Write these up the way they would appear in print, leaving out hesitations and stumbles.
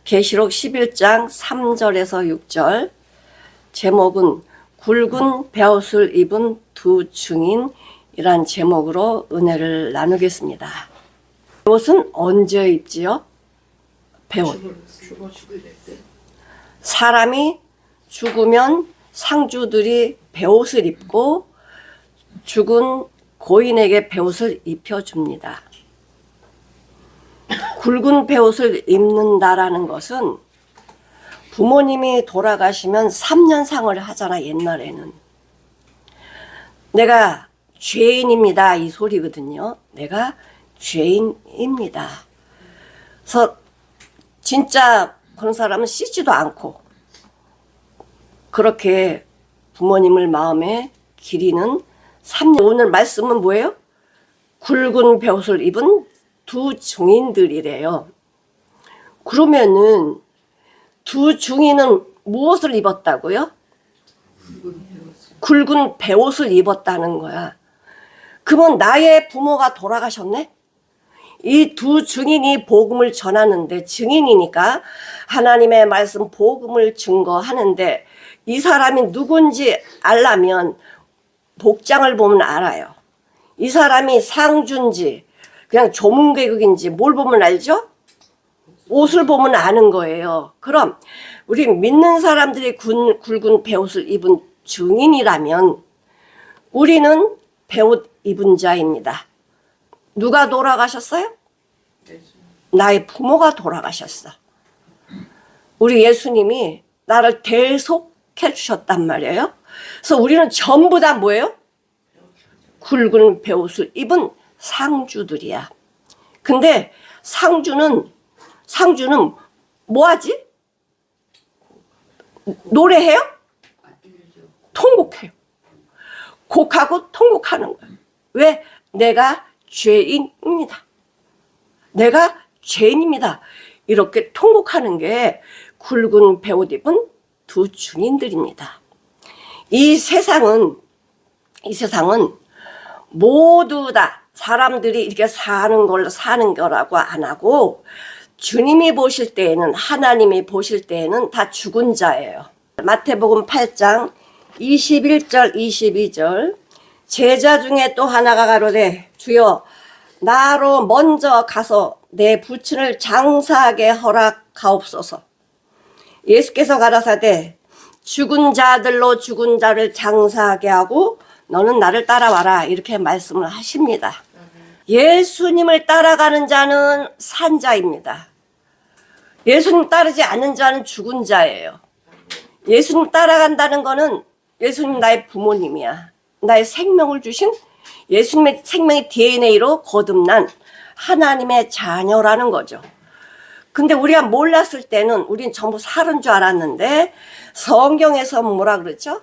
계시록 11장 3절에서 6절. 제목은 굵은 베옷을 입은 두 증인이란 제목으로 은혜를 나누겠습니다. 베옷은 언제 입지요? 베옷. 사람이 죽으면 상주들이 베옷을 입고 죽은 고인에게 베옷을 입혀줍니다. 굵은 베옷을 입는다라는 것은 부모님이 돌아가시면 3년상을 하잖아. 옛날에는 내가 죄인입니다 이 소리거든요. 내가 죄인입니다. 그래서 진짜 그런 사람은 씻지도 않고 그렇게 부모님을 마음에 기리는 3년. 오늘 말씀은 뭐예요? 굵은 베옷을 입은 두 증인들이래요. 그러면은 두 증인은 무엇을 입었다고요? 굵은 베옷을 입었다는 거야. 그러면 나의 부모가 돌아가셨네? 이 두 증인이 복음을 전하는데, 증인이니까 하나님의 말씀 복음을 증거하는데, 이 사람이 누군지 알려면 복장을 보면 알아요. 이 사람이 상주인지 그냥 조문계급인지 뭘 보면 알죠? 옷을 보면 아는 거예요. 그럼 우리 믿는 사람들이 굵은 베옷을 입은 증인이라면 우리는 베옷 입은 자입니다. 누가 돌아가셨어요? 나의 부모가 돌아가셨어. 우리 예수님이 나를 대속해 주셨단 말이에요. 그래서 우리는 전부 다 뭐예요? 굵은 베옷을 입은 상주들이야. 근데 상주는 뭐하지? 노래해요? 통곡해요. 곡하고 통곡하는 거예요. 왜? 내가 죄인입니다. 내가 죄인입니다. 이렇게 통곡하는 게 굵은 베옷 입은 두 증인들입니다. 이 세상은 모두 다 사람들이 이렇게 사는 걸로 사는 거라고 안 하고 주님이 보실 때에는, 하나님이 보실 때에는 다 죽은 자예요. 마태복음 8장 21절 22절. 제자 중에 또 하나가 가로되 주여 나로 먼저 가서 내 부친을 장사하게 허락하옵소서. 예수께서 가라사대 죽은 자들로 죽은 자를 장사하게 하고 너는 나를 따라와라, 이렇게 말씀을 하십니다. 예수님을 따라가는 자는 산 자입니다. 예수님 따르지 않는 자는 죽은 자예요. 예수님 따라간다는 거는 예수님 나의 부모님이야. 나의 생명을 주신 예수님의 생명의 DNA로 거듭난 하나님의 자녀라는 거죠. 근데 우리가 몰랐을 때는 우린 전부 살은 줄 알았는데 성경에서 뭐라 그러죠?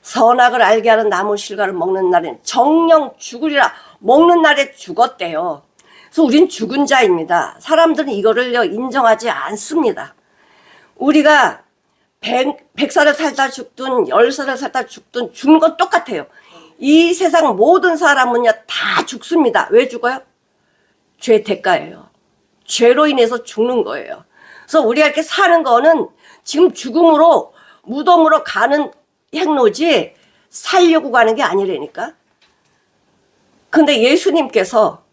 선악을 알게 하는 나무 실과를 먹는 날엔 정령 죽으리라. 먹는 날에 죽었대요. 그래서 우린 죽은 자입니다. 사람들은 이거를 인정하지 않습니다. 우리가 100살을 살다 죽든 10살을 살다 죽든 죽는 건 똑같아요. 이 세상 모든 사람은요 다 죽습니다. 왜 죽어요? 죄 대가예요. 죄로 인해서 죽는 거예요. 그래서 우리가 이렇게 사는 거는 지금 죽음으로, 무덤으로 가는 행로지 살려고 가는 게 아니라니까. 근데 예수님께서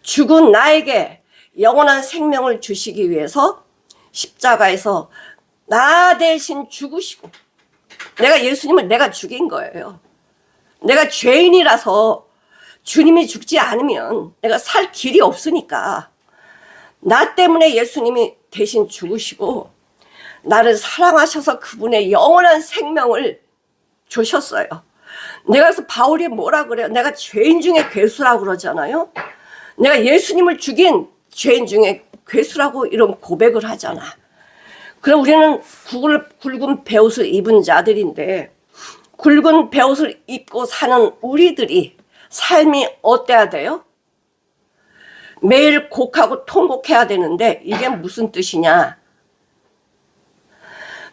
죽은 나에게 영원한 생명을 주시기 위해서 십자가에서 나 대신 죽으시고, 내가 예수님을 내가 죽인 거예요. 내가 죄인이라서 주님이 죽지 않으면 내가 살 길이 없으니까 나 때문에 예수님이 대신 죽으시고 나를 사랑하셔서 그분의 영원한 생명을 주셨어요. 내가 그래서 바울이 뭐라 그래요? 내가 죄인 중에 괴수라고 그러잖아요. 내가 예수님을 죽인 죄인 중에 괴수라고 이런 고백을 하잖아. 그럼 우리는 굵은 베옷을 입은 자들인데, 굵은 베옷을 입고 사는 우리들이 삶이 어때야 돼요? 매일 곡하고 통곡해야 되는데 이게 무슨 뜻이냐?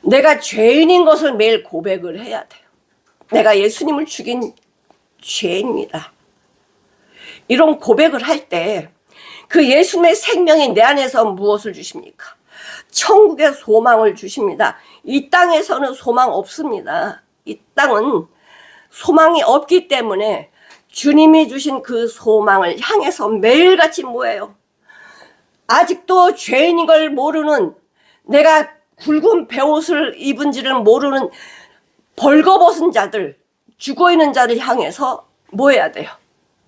내가 죄인인 것을 매일 고백을 해야 돼요. 내가 예수님을 죽인 죄인입니다. 이런 고백을 할 때 그 예수님의 생명이 내 안에서 무엇을 주십니까? 천국의 소망을 주십니다. 이 땅에서는 소망 없습니다. 이 땅은 소망이 없기 때문에 주님이 주신 그 소망을 향해서 매일같이 뭐예요? 아직도 죄인인 걸 모르는, 내가 굵은 베옷을 입은지를 모르는 벌거벗은 자들, 죽어있는 자를 향해서 뭐 해야 돼요?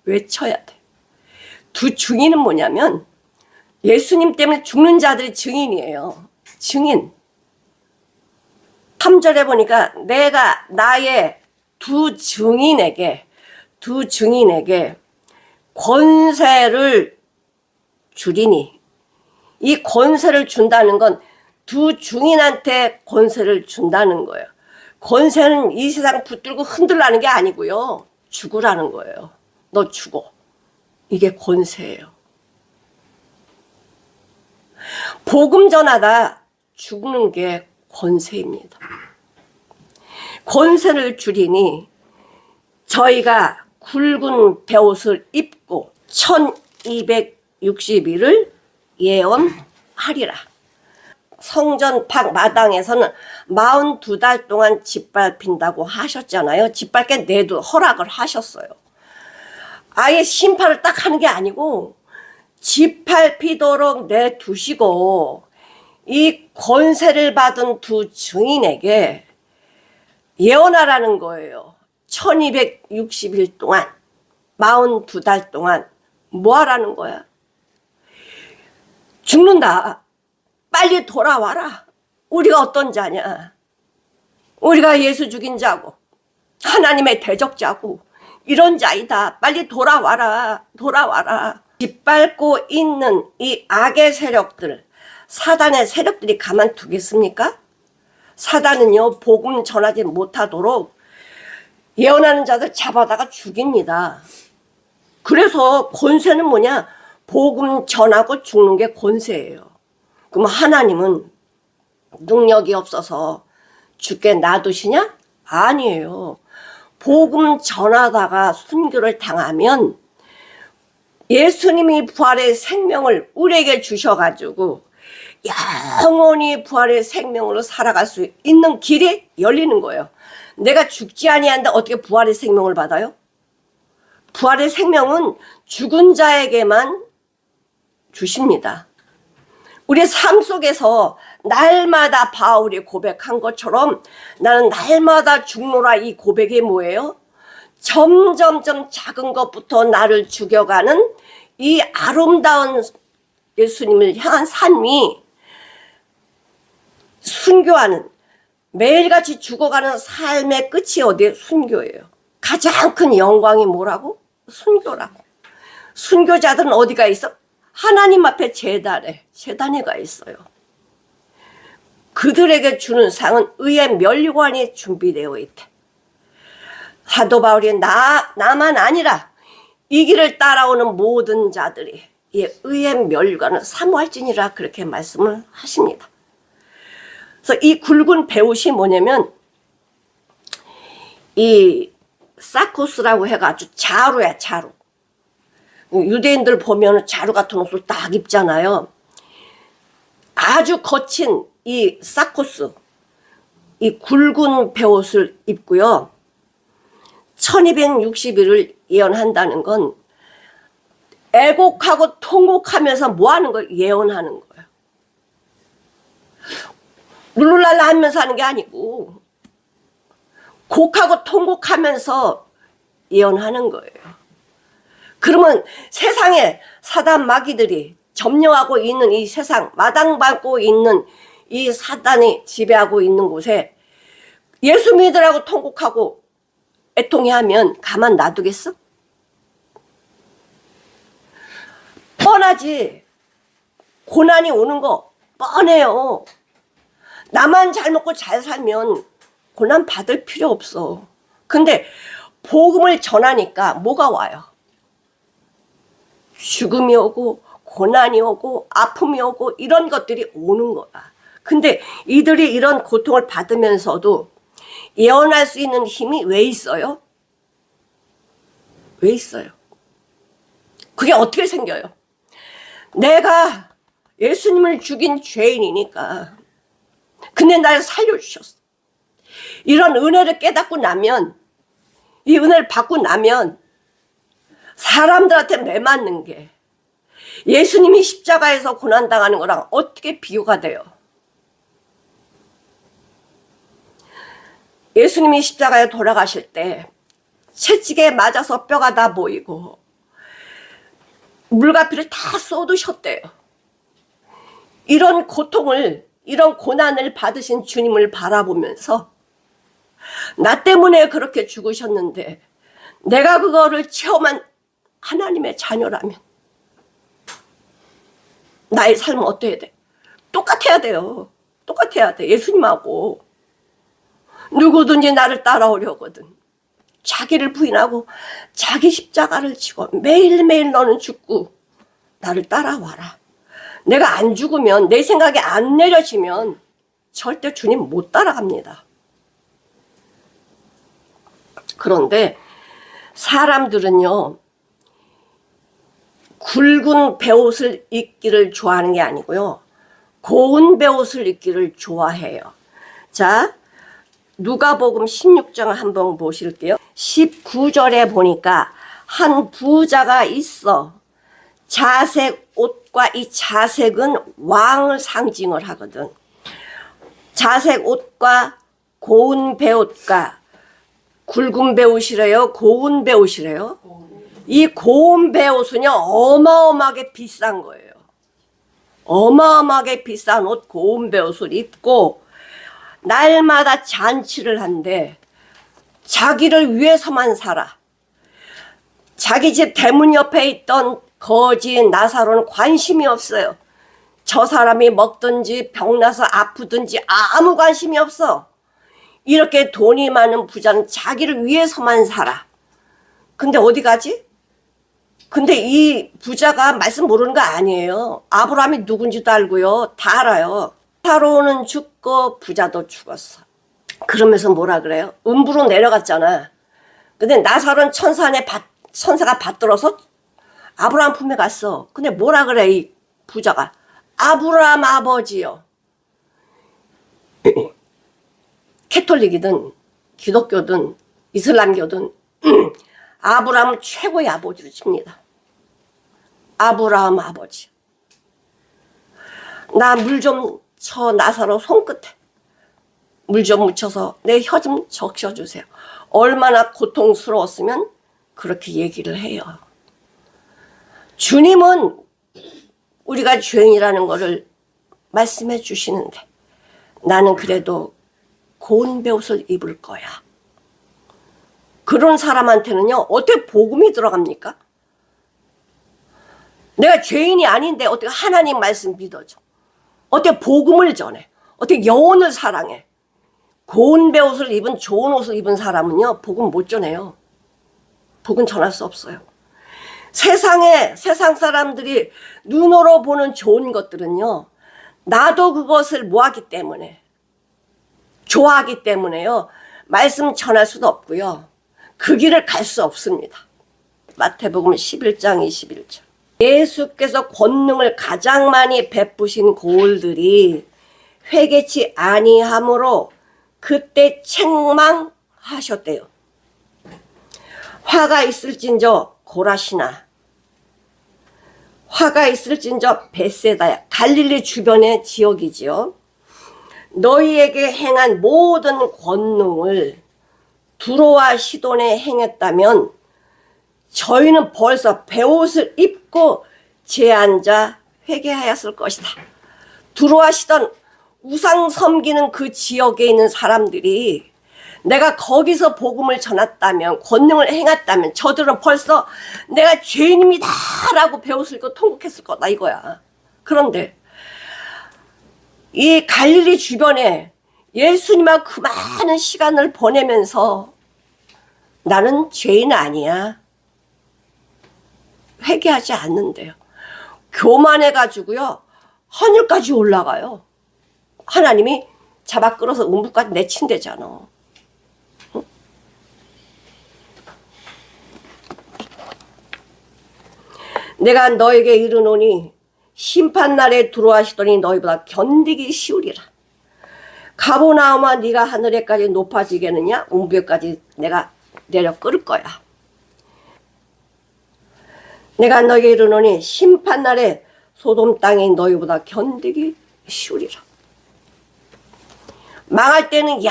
외쳐야 돼요. 두 증인은 뭐냐면 예수님 때문에 죽는 자들이 증인이에요. 증인. 3절에 보니까 내가 나의 두 증인에게 권세를 주리니, 이 권세를 준다는 건 두 증인한테 권세를 준다는 거예요. 권세는 이 세상 붙들고 흔들라는 게 아니고요. 죽으라는 거예요. 너 죽어. 이게 권세예요. 복음 전하다 죽는 게 권세입니다. 권세를 주리니 저희가 굵은 베옷을 입고 1260일을 예언하리라. 성전 밖 마당에서는 42달 동안 짓밟힌다고 하셨잖아요. 짓밟게 허락을 하셨어요. 아예 심판을 딱 하는 게 아니고 짓밟히도록 내두시고 이 권세를 받은 두 증인에게 예언하라는 거예요. 1260일 동안, 42달 동안 뭐 하라는 거야? 죽는다. 빨리 돌아와라. 우리가 어떤 자냐? 우리가 예수 죽인 자고 하나님의 대적자고 이런 자이다. 빨리 돌아와라. 돌아와라. 짓밟고 있는 이 악의 세력들, 사단의 세력들이 가만두겠습니까? 사단은요, 복음 전하지 못하도록 예언하는 자들 잡아다가 죽입니다. 그래서 권세는 뭐냐? 복음 전하고 죽는 게 권세예요. 그럼 하나님은 능력이 없어서 죽게 놔두시냐? 아니에요. 복음 전하다가 순교를 당하면 예수님이 부활의 생명을 우리에게 주셔가지고 영원히 부활의 생명으로 살아갈 수 있는 길이 열리는 거예요. 내가 죽지 아니한데 어떻게 부활의 생명을 받아요? 부활의 생명은 죽은 자에게만 주십니다. 우리 삶 속에서 날마다 바울이 고백한 것처럼 나는 날마다 죽노라, 이 고백이 뭐예요? 점점점 작은 것부터 나를 죽여가는 이 아름다운 예수님을 향한 삶이 순교하는, 매일같이 죽어가는 삶의 끝이 어디에? 순교예요. 가장 큰 영광이 뭐라고? 순교라고. 순교자들은 어디가 있어? 하나님 앞에 재단에가 있어요. 그들에게 주는 상은 의의 멸관이 준비되어 있대. 사도 바울이 나만 아니라 이 길을 따라오는 모든 자들이 이 의의 멸관을 사모할지니라, 그렇게 말씀을 하십니다. 그래서 이 굵은 베옷이 뭐냐면 이 사코스라고 해가지고 자루야, 자루. 유대인들 보면 자루 같은 옷을 딱 입잖아요. 아주 거친 이 사코스, 이 굵은 베옷을 입고요. 1260일을 예언한다는 건 애곡하고 통곡하면서 뭐 하는 거예요? 예언하는 거예요. 룰루랄라 하면서 하는 게 아니고 곡하고 통곡하면서 예언하는 거예요. 그러면 세상에 사단 마귀들이 점령하고 있는 이 세상, 마당밟고 있는 이 사단이 지배하고 있는 곳에 예수 믿으라고 통곡하고 애통해하면 가만 놔두겠어? 뻔하지. 고난이 오는 거 뻔해요. 나만 잘 먹고 잘 살면 고난 받을 필요 없어. 근데 복음을 전하니까 뭐가 와요? 죽음이 오고 고난이 오고 아픔이 오고 이런 것들이 오는 거야. 근데 이들이 이런 고통을 받으면서도 예언할 수 있는 힘이 왜 있어요? 왜 있어요? 그게 어떻게 생겨요? 내가 예수님을 죽인 죄인이니까. 근데 날 살려주셨어. 이런 은혜를 깨닫고 나면, 이 은혜를 받고 나면 사람들한테 매맞는 게 예수님이 십자가에서 고난당하는 거랑 어떻게 비교가 돼요? 예수님이 십자가에 돌아가실 때 채찍에 맞아서 뼈가 다 보이고 물과 피를 다 쏟으셨대요. 이런 고통을, 이런 고난을 받으신 주님을 바라보면서 나 때문에 그렇게 죽으셨는데 내가 그거를 체험한 하나님의 자녀라면 나의 삶은 어때야 돼? 똑같아야 돼요. 똑같아야 돼. 예수님하고. 누구든지 나를 따라오려거든 자기를 부인하고 자기 십자가를 지고 매일매일 너는 죽고 나를 따라와라. 내가 안 죽으면, 내 생각이 안 내려지면 절대 주님 못 따라갑니다. 그런데 사람들은요, 굵은 베옷을 입기를 좋아하는 게 아니고요, 고운 베옷을 입기를 좋아해요. 자, 누가복음 16장을 한번 보실게요. 19절에 보니까 한 부자가 있어. 자색 옷과, 이 자색은 왕을 상징을 하거든. 자색 옷과 고운 베옷과, 굵은 베옷이래요, 고운 베옷이래요. 이 고운 베옷은요 어마어마하게 비싼 거예요. 어마어마하게 비싼 옷, 고운 베옷을 입고 날마다 잔치를 한대. 자기를 위해서만 살아. 자기 집 대문 옆에 있던 거지 나사로는 관심이 없어요. 저 사람이 먹든지 병나서 아프든지 아무 관심이 없어. 이렇게 돈이 많은 부자는 자기를 위해서만 살아. 근데 어디 가지? 근데 이 부자가 말씀 모르는 거 아니에요. 아브라함이 누군지도 알고요. 다 알아요. 나사로는 죽고 부자도 죽었어. 그러면서 뭐라 그래요? 음부로 내려갔잖아. 근데 나사로는 천사가 받들어서 아브라함 품에 갔어. 근데 뭐라 그래 이 부자가? 아브라함 아버지요. 캐톨릭이든 기독교든 이슬람교든 아브라함은 최고의 아버지로 칩니다. 아브라함 아버지. 나 물 좀 쳐, 나사로 손끝에 물 좀 묻혀서 내 혀 좀 적셔주세요. 얼마나 고통스러웠으면 그렇게 얘기를 해요. 주님은 우리가 죄인이라는 것을 말씀해 주시는데 나는 그래도 고운 베옷을 입을 거야. 그런 사람한테는요 어떻게 복음이 들어갑니까? 내가 죄인이 아닌데 어떻게 하나님 말씀 믿어줘? 어떻게 복음을 전해? 어떻게 영혼을 사랑해? 고운 베옷을 입은, 좋은 옷을 입은 사람은요 복음 못 전해요. 복음 전할 수 없어요. 세상 사람들이 눈으로 보는 좋은 것들은요 나도 그것을 뭐하기 때문에, 좋아하기 때문에요 말씀 전할 수도 없고요 그 길을 갈 수 없습니다. 마태복음 11장 21절. 예수께서 권능을 가장 많이 베푸신 고을들이 회개치 아니함으로 그때 책망하셨대요. 화가 있을진저 고라시나, 화가 있을진저 벳세다야. 갈릴리 주변의 지역이지요. 너희에게 행한 모든 권능을 두로와 시돈에 행했다면 저희는 벌써 베옷을 입고 제앉아 회개하였을 것이다. 두로와 시돈, 우상 섬기는 그 지역에 있는 사람들이 내가 거기서 복음을 전했다면, 권능을 행했다면 저들은 벌써 내가 죄인입니다 라고 베옷을 입고 통곡했을 거다 이거야. 그런데 이 갈릴리 주변에 예수님하고 그 많은 시간을 보내면서 나는 죄인 아니야, 회개하지 않는데요. 교만해가지고요 하늘까지 올라가요. 하나님이 잡아 끌어서 음부까지 내친대잖아. 응? 내가 너에게 이르노니 심판날에 들어와시더니 너희보다 견디기 쉬우리라. 가보나오마 네가 하늘에까지 높아지겠느냐? 웅비까지 내가 내려 끌을 거야. 내가 너에게 이르노니 심판날에 소돔 땅이 너희보다 견디기 쉬우리라. 망할 때는 야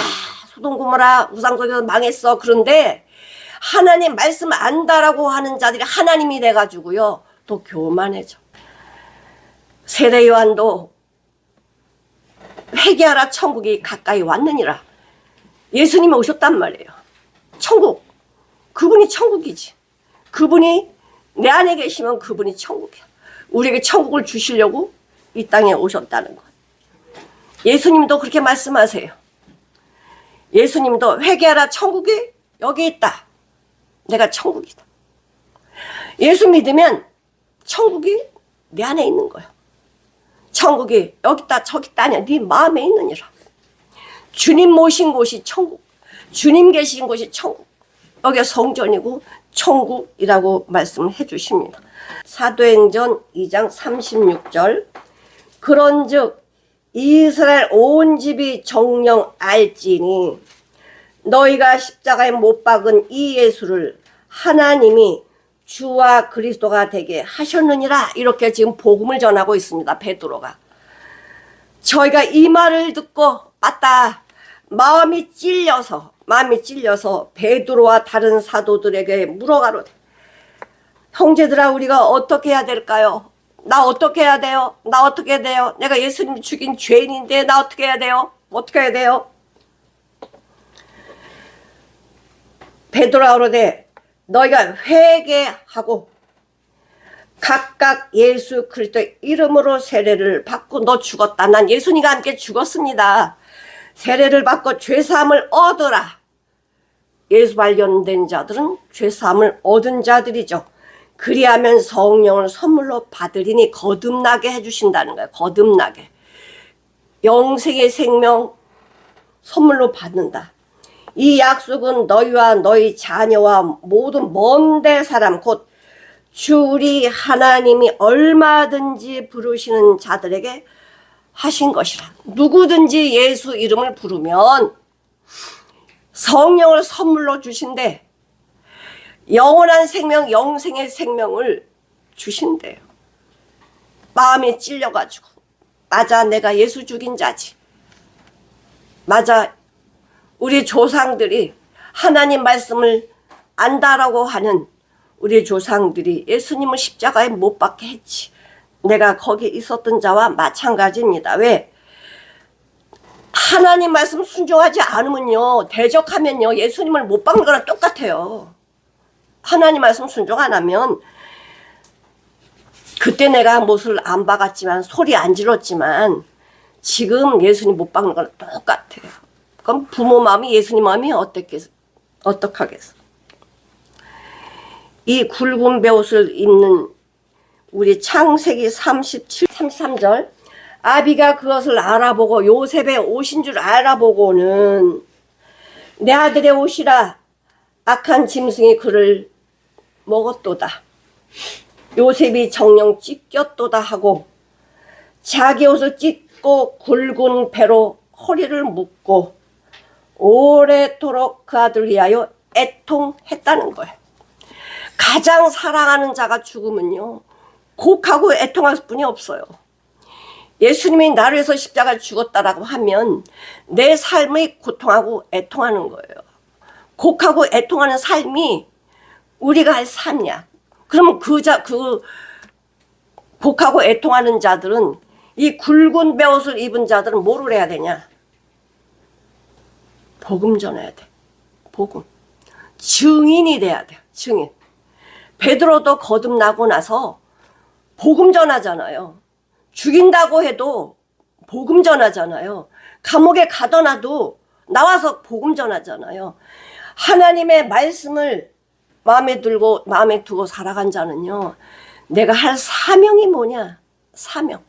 소돔 고모라 우상속에서 망했어. 그런데 하나님 말씀 안다라고 하는 자들이 하나님이 돼가지고요 더 교만해져. 세례 요한도 회개하라 천국이 가까이 왔느니라. 예수님이 오셨단 말이에요. 천국, 그분이 천국이지. 그분이 내 안에 계시면 그분이 천국이야. 우리에게 천국을 주시려고 이 땅에 오셨다는 것. 예수님도 그렇게 말씀하세요. 예수님도 회개하라 천국이 여기 있다. 내가 천국이다. 예수 믿으면 천국이 내 안에 있는 거야. 천국이 여기 있다 저기 있다 아니야. 네 마음에 있느니라. 주님 모신 곳이 천국, 주님 계신 곳이 천국. 여기가 성전이고 천국이라고 말씀해 주십니다. 사도행전 2장 36절 그런즉 이스라엘 온 집이 정령 알지니 너희가 십자가에 못 박은 이 예수를 하나님이 주와 그리스도가 되게 하셨느니라. 이렇게 지금 복음을 전하고 있습니다. 베드로가. 저희가 이 말을 듣고 맞다. 마음이 찔려서 베드로와 다른 사도들에게 물어가로되 형제들아 우리가 어떻게 해야 될까요? 나 어떻게 해야 돼요? 나 어떻게 해야 돼요? 내가 예수님 죽인 죄인인데 나 어떻게 해야 돼요? 어떻게 해야 돼요? 베드로가 그러되 너희가 회개하고 각각 예수 그리스도의 이름으로 세례를 받고 너 죽었다. 난 예수님과 함께 죽었습니다. 세례를 받고 죄사함을 얻으라. 예수 발견된 자들은 죄사함을 얻은 자들이죠. 그리하면 성령을 선물로 받으리니 거듭나게 해주신다는 거예요. 거듭나게. 영생의 생명 선물로 받는다. 이 약속은 너희와 너희 자녀와 모든 먼데 사람 곧 주 우리 하나님이 얼마든지 부르시는 자들에게 하신 것이라. 누구든지 예수 이름을 부르면 성령을 선물로 주신대. 영원한 생명, 영생의 생명을 주신대요. 마음이 찔려가지고 맞아 내가 예수 죽인 자지. 맞아 우리 조상들이 하나님 말씀을 안다라고 하는 우리 조상들이 예수님을 십자가에 못 박게 했지. 내가 거기 있었던 자와 마찬가지입니다. 왜? 하나님 말씀 순종하지 않으면요 대적하면요 예수님을 못 박는 거랑 똑같아요. 하나님 말씀 순종 안 하면 그때 내가 못을 안 박았지만 소리 안 질렀지만 지금 예수님 못 박는 거랑 똑같아요. 그럼 부모 마음이 예수님 마음이 어떡하겠어. 이 굵은 베옷을 입는 우리 창세기 33절 아비가 그것을 알아보고 요셉의 옷인 줄 알아보고는 내 아들의 옷이라 악한 짐승이 그를 먹었도다. 요셉이 정령 찢겼도다 하고 자기 옷을 찢고 굵은 배로 허리를 묶고 오래도록 그 아들을 위하여 애통했다는 거예요. 가장 사랑하는 자가 죽으면요 곡하고 애통할 뿐이 없어요. 예수님이 나를 위해서 십자가를 죽었다라고 하면 내 삶의 고통하고 애통하는 거예요. 곡하고 애통하는 삶이 우리가 할 삶이야. 그러면 그 곡하고 애통하는 자들은 이 굵은 베옷을 입은 자들은 뭐를 해야 되냐? 복음 전해야 돼. 복음. 증인이 돼야 돼요. 증인. 베드로도 거듭나고 나서 복음 전하잖아요. 죽인다고 해도 복음 전하잖아요. 감옥에 가둬놔도 나와서 복음 전하잖아요. 하나님의 말씀을 마음에 두고 살아간 자는요. 내가 할 사명이 뭐냐? 사명.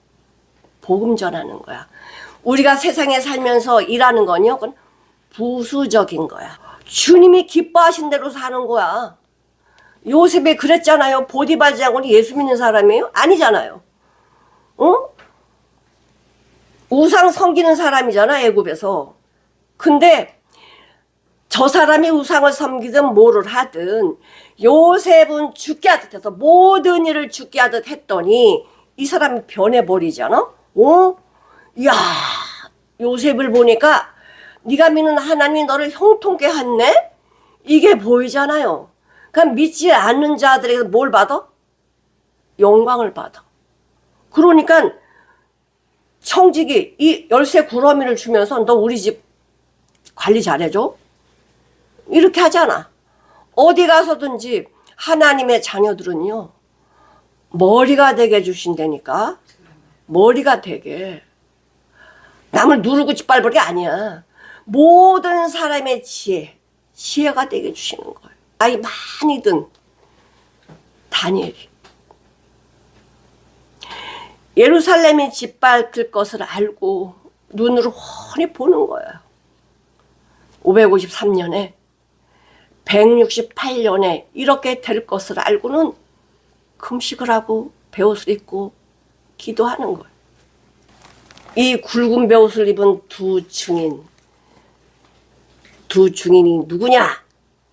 복음 전하는 거야. 우리가 세상에 살면서 일하는 건요. 그건 부수적인 거야. 주님이 기뻐하신 대로 사는 거야. 요셉이 그랬잖아요. 보디발 장군이 예수 믿는 사람이에요? 아니잖아요. 어? 우상 섬기는 사람이잖아, 애굽에서. 근데 저 사람이 우상을 섬기든 뭐를 하든 요셉은 죽게 하듯 해서 모든 일을 죽게 하듯 했더니 이 사람이 변해버리잖아. 어? 야, 요셉을 보니까 네가 믿는 하나님이 너를 형통케 했네? 이게 보이잖아요. 그럼 믿지 않는 자들에게 뭘 받아? 영광을 받아. 그러니까 청지기 이 열쇠 구러미를 주면서 너 우리 집 관리 잘해줘? 이렇게 하잖아. 어디 가서든지 하나님의 자녀들은요, 머리가 되게 해주신다니까. 머리가 되게. 남을 누르고 짓밟을 게 아니야. 모든 사람의 지혜가 되게 해주시는 거예요. 나이 많이 든 다니엘이. 예루살렘이 짓밟힐 것을 알고 눈으로 훤히 보는 거예요. 553년에 168년에 이렇게 될 것을 알고는 금식을 하고 베옷을 입고 기도하는 거예요. 이 굵은 베옷을 입은 두 증인이 누구냐?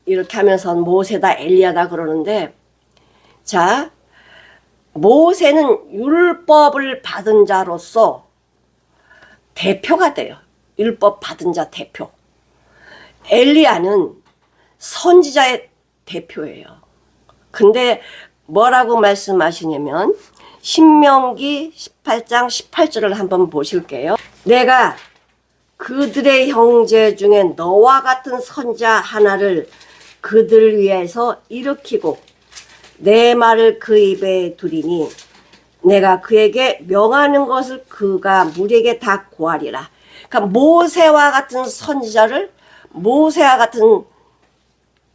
이렇게 하면서 모세다 엘리야다 그러는데, 자, 모세는 율법을 받은 자로서 대표가 돼요. 율법 받은 자 대표. 엘리야는 선지자의 대표예요. 근데 뭐라고 말씀하시냐면 신명기 18장 18절을 한번 보실게요. 내가 그들의 형제 중에 너와 같은 선지자 하나를 그들 위해서 일으키고 내 말을 그 입에 두리니 내가 그에게 명하는 것을 그가 무리에게 다 고하리라. 그러니까 모세와 같은 선지자를, 모세와 같은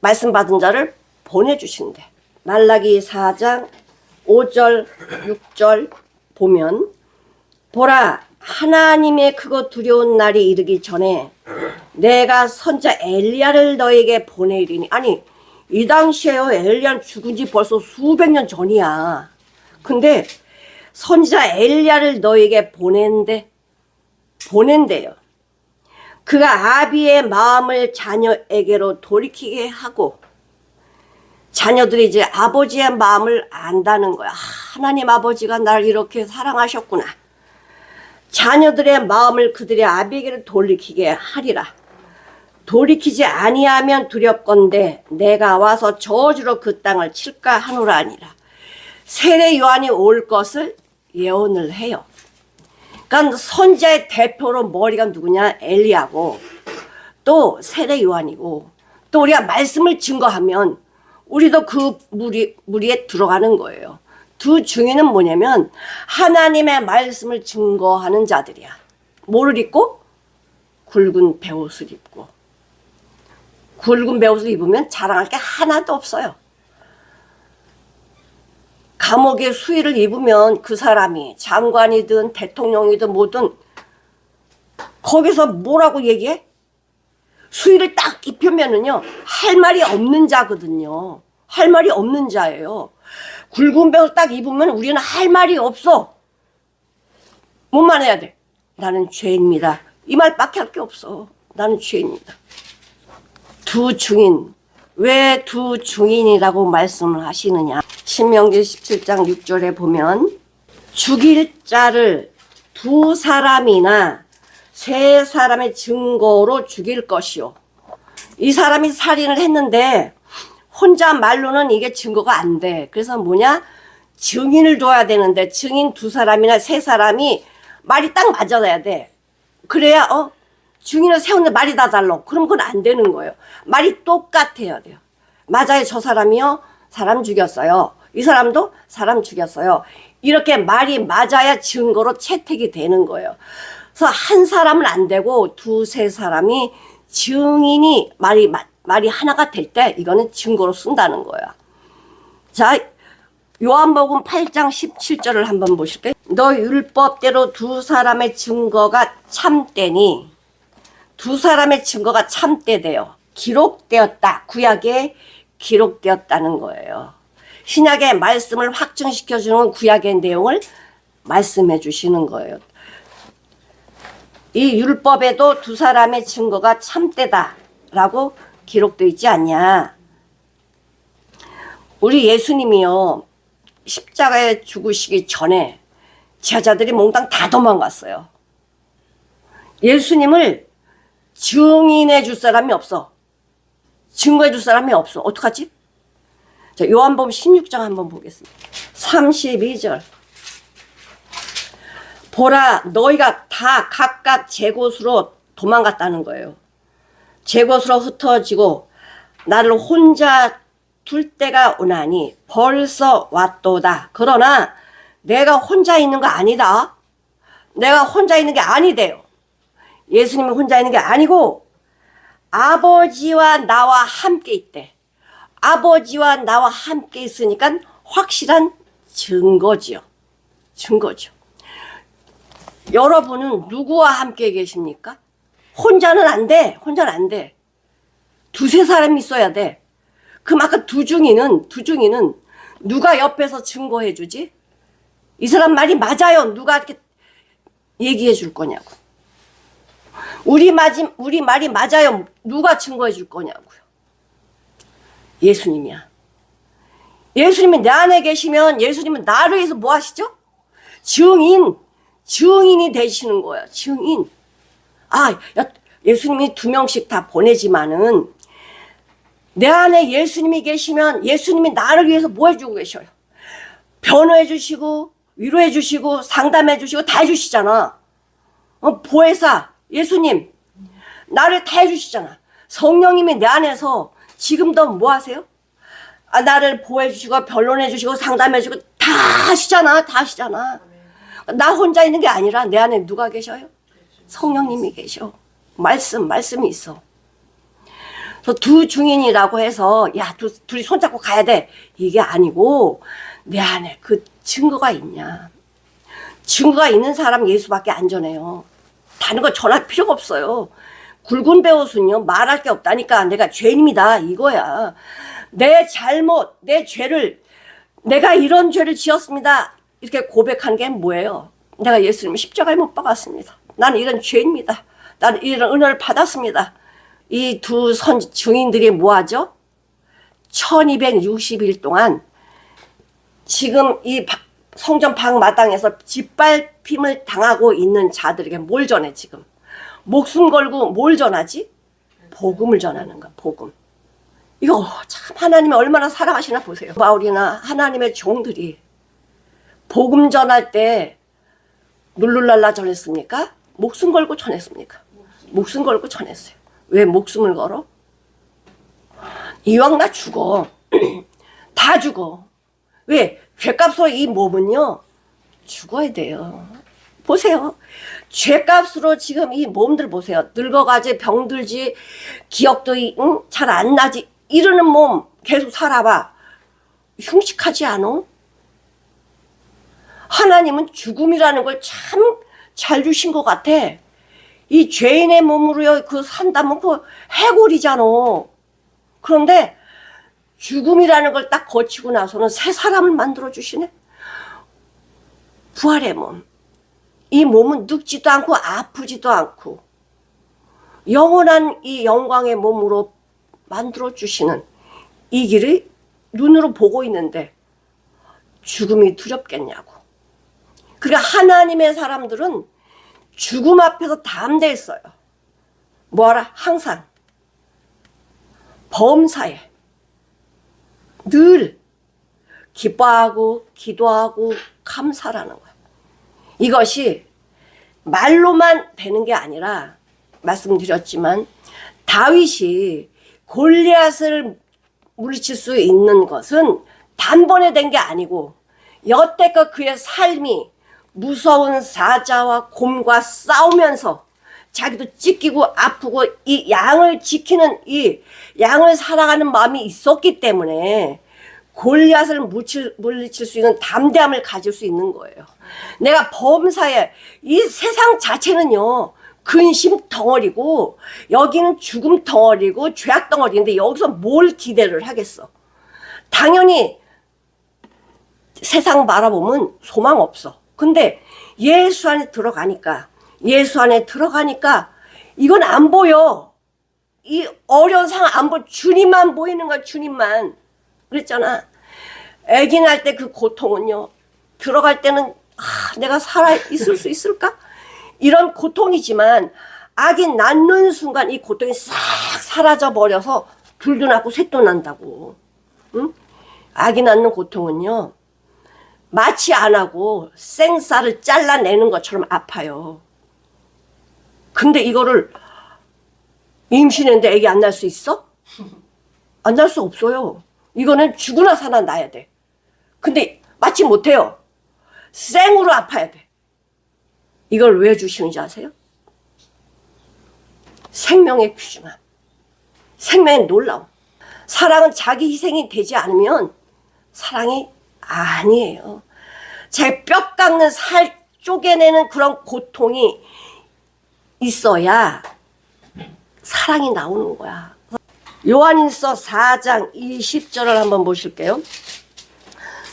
말씀 받은 자를 보내주신대. 말라기 4장 5절 6절 보면, 보라, 하나님의 크고 두려운 날이 이르기 전에 내가 선지자 엘리야를 너에게 보내리니. 아니, 이 당시에요, 엘리야는 죽은 지 벌써 수백 년 전이야. 근데 선지자 엘리야를 너에게 보낸대요. 그가 아비의 마음을 자녀에게로 돌이키게 하고, 자녀들이 이제 아버지의 마음을 안다는 거야. 하나님 아버지가 나를 이렇게 사랑하셨구나. 자녀들의 마음을 그들의 아비에게로 돌이키게 하리라. 돌이키지 아니하면 두렵건대 내가 와서 저주로 그 땅을 칠까 하노라 아니라. 세례 요한이 올 것을 예언을 해요. 그러니까 선지자의 대표로 머리가 누구냐? 엘리야고, 또 세례 요한이고, 또 우리가 말씀을 증거하면 우리도 그 무리에 들어가는 거예요. 두 증인은 뭐냐면 하나님의 말씀을 증거하는 자들이야. 뭐를 입고? 굵은 베옷을 입고. 굵은 베옷을 입으면 자랑할 게 하나도 없어요. 감옥의 수의를 입으면 그 사람이 장관이든 대통령이든 뭐든 거기서 뭐라고 얘기해? 수의를 딱 입히면은요, 할 말이 없는 자거든요. 할 말이 없는 자예요. 굵은 베옷 딱 입으면 우리는 할 말이 없어. 뭐만 해야 돼? 나는 죄인입니다. 이 말밖에 할 게 없어. 나는 죄인입니다. 두 증인. 왜 두 증인이라고 말씀을 하시느냐? 신명기 17장 6절에 보면 죽일 자를 두 사람이나 세 사람의 증거로 죽일 것이요. 이 사람이 살인을 했는데 혼자 말로는 이게 증거가 안 돼. 그래서 뭐냐? 증인을 둬야 되는데 증인 두 사람이나 세 사람이 말이 딱 맞아야 돼. 그래야 증인을 세우는데 말이 다 달라. 그럼 그건 안 되는 거예요. 말이 똑같아야 돼요. 맞아요. 저 사람이요, 사람 죽였어요. 이 사람도 사람 죽였어요. 이렇게 말이 맞아야 증거로 채택이 되는 거예요. 그래서 한 사람은 안 되고 두세 사람이 증인이 말이 하나가 될 때 이거는 증거로 쓴다는 거야. 자, 요한복음 8장 17절을 한번 보실게요. 너 율법대로 두 사람의 증거가 참되니, 두 사람의 증거가 참되대요. 기록되었다. 구약에 기록되었다는 거예요. 신약의 말씀을 확증시켜주는 구약의 내용을 말씀해 주시는 거예요. 이 율법에도 두 사람의 증거가 참되다라고 기록되어 있지 않냐. 우리 예수님이요, 십자가에 죽으시기 전에 제자들이 몽땅 다 도망갔어요. 예수님을 증인해 줄 사람이 없어. 증거해 줄 사람이 없어. 어떡하지? 자, 요한복음 16장 한번 보겠습니다. 32절. 보라, 너희가 다 각각 제 곳으로 도망갔다는 거예요. 제 곳으로 흩어지고 나를 혼자 둘 때가 오나니 벌써 왔도다. 그러나 내가 혼자 있는 거 아니다. 내가 혼자 있는 게 아니대요. 예수님은 혼자 있는 게 아니고 아버지와 나와 함께 있대. 아버지와 나와 함께 있으니까 확실한 증거지요. 증거죠. 여러분은 누구와 함께 계십니까? 혼자는 안 돼. 혼자는 안 돼. 두세 사람이 있어야 돼. 그럼 아까 두 중이는 누가 옆에서 증거해 주지? 이 사람 말이 맞아요. 누가 이렇게 얘기해 줄 거냐고. 우리 말이 맞아요. 누가 증거해 줄 거냐고요. 예수님이야. 예수님이 내 안에 계시면 예수님은 나를 위해서 뭐 하시죠? 증인이 되시는 거야. 증인. 예수님이 2명씩 다 보내지만은 내 안에 예수님이 계시면 예수님이 나를 위해서 뭐 해주고 계셔요? 변호해 주시고 위로해 주시고 상담해 주시고 다 해주시잖아. 보혜사 예수님 나를 다 해주시잖아. 성령님이 내 안에서 지금도 뭐 하세요? 나를 보호해 주시고 변론해 주시고 상담해 주시고 다 하시잖아. 다 하시잖아. 나 혼자 있는 게 아니라 내 안에 누가 계셔요? 성령님이 계셔. 말씀이 있어. 두 증인이라고 해서 둘이 손잡고 가야 돼 이게 아니고 내 안에 그 증거가 있냐. 증거가 있는 사람 예수밖에 안 전해요. 다른 거 전할 필요가 없어요. 굵은 배옷은요 말할 게 없다니까. 내가 죄인입니다 이거야. 내 잘못 내 죄를 내가 이런 죄를 지었습니다 이렇게 고백하는 게 뭐예요? 내가 예수님을 십자가에 못 박았습니다. 나는 이런 죄입니다. 나는 이런 은혜를 받았습니다. 이 두 증인들이 뭐하죠? 1260일 동안 지금 이 성전 방마당에서 짓밟힘을 당하고 있는 자들에게 뭘 전해 지금? 목숨 걸고 뭘 전하지? 복음을 전하는 거야. 복음. 이거 참 하나님이 얼마나 사랑하시나 보세요. 바울이나 하나님의 종들이 복음 전할 때 룰루랄라 전했습니까? 목숨 걸고 전했습니까? 목숨 걸고 전했어요. 왜 목숨을 걸어? 이왕 나 죽어. 다 죽어. 왜? 죄값으로 이 몸은요 죽어야 돼요. 보세요. 죄값으로 지금 이 몸들 보세요. 늙어가지 병들지 기억도 잘 안 나지 이러는 몸 계속 살아봐. 흉측하지 않아? 하나님은 죽음이라는 걸 참 잘 주신 것 같아. 이 죄인의 몸으로 그 산다면 그 해골이잖아. 그런데 죽음이라는 걸 딱 거치고 나서는 새 사람을 만들어 주시네. 부활의 몸. 이 몸은 늙지도 않고 아프지도 않고 영원한 이 영광의 몸으로 만들어 주시는 이 길을 눈으로 보고 있는데 죽음이 두렵겠냐고. 그러니까 하나님의 사람들은 죽음 앞에서 담대해 있어요. 뭐하라? 항상 범사에 늘 기뻐하고 기도하고 감사라는 거야. 이것이 말로만 되는 게 아니라 말씀드렸지만 다윗이 골리앗을 물리칠 수 있는 것은 단번에 된 게 아니고 여태껏 그의 삶이 무서운 사자와 곰과 싸우면서 자기도 찢기고 아프고 이 양을 지키는 이 양을 사랑하는 마음이 있었기 때문에 골리앗을 물리칠 수 있는 담대함을 가질 수 있는 거예요. 내가 범사에 이 세상 자체는요 근심 덩어리고 여기는 죽음 덩어리고 죄악 덩어리인데 여기서 뭘 기대를 하겠어. 당연히 세상 바라보면 소망 없어. 근데 예수 안에 들어가니까 이건 안 보여. 이 어려운 상황 안 보여. 주님만 보이는 거야. 주님만. 그랬잖아. 아기 낳을 때 그 고통은요. 들어갈 때는 내가 살아 있을 수 있을까? 이런 고통이지만 아기 낳는 순간 이 고통이 싹 사라져 버려서 둘도 낳고 셋도 난다고. 응? 아기 낳는 고통은요. 마취 안 하고 생쌀을 잘라내는 것처럼 아파요. 근데 이거를 임신했는데 애기 안 날 수 있어? 안 날 수 없어요. 이거는 죽으나 사나 낳아야 돼. 근데 마취 못해요. 생으로 아파야 돼. 이걸 왜 주시는지 아세요? 생명의 귀중함. 생명의 놀라움. 사랑은 자기 희생이 되지 않으면 사랑이 아니에요. 제 뼈 깎는 살 쪼개내는 그런 고통이 있어야 사랑이 나오는 거야. 요한일서 4장 20절을 한번 보실게요.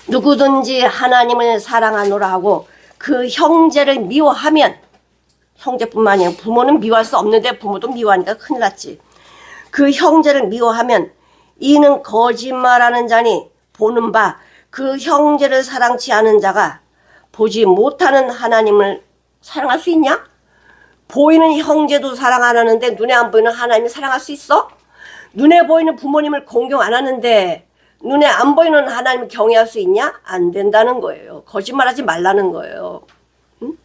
누구든지 하나님을 사랑하노라 하고 그 형제를 미워하면, 형제뿐만 아니라 부모는 미워할 수 없는데 부모도 미워하니까 큰일 났지. 그 형제를 미워하면 이는 거짓말하는 자니 보는 바 그 형제를 사랑치 않은 자가 보지 못하는 하나님을 사랑할 수 있냐? 보이는 형제도 사랑 안 하는데 눈에 안 보이는 하나님을 사랑할 수 있어? 눈에 보이는 부모님을 공경 안 하는데 눈에 안 보이는 하나님을 경외할 수 있냐? 안 된다는 거예요. 거짓말하지 말라는 거예요. 응?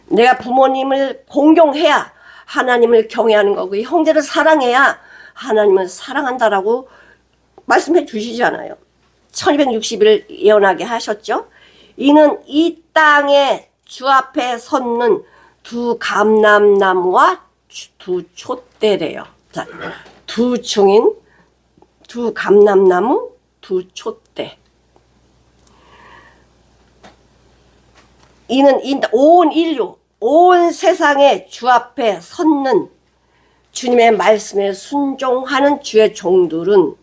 내가 부모님을 공경해야 하나님을 경외하는 거고 형제를 사랑해야 하나님을 사랑한다라고 말씀해 주시잖아요. 1260일 예언하게 하셨죠. 이는 이 땅에 주 앞에 섰는 두 감람나무와 두 촛대래요. 자, 두 증인, 두 감람나무, 두 촛대. 이는 온 인류, 온 세상에 주 앞에 섰는 주님의 말씀에 순종하는 주의 종들은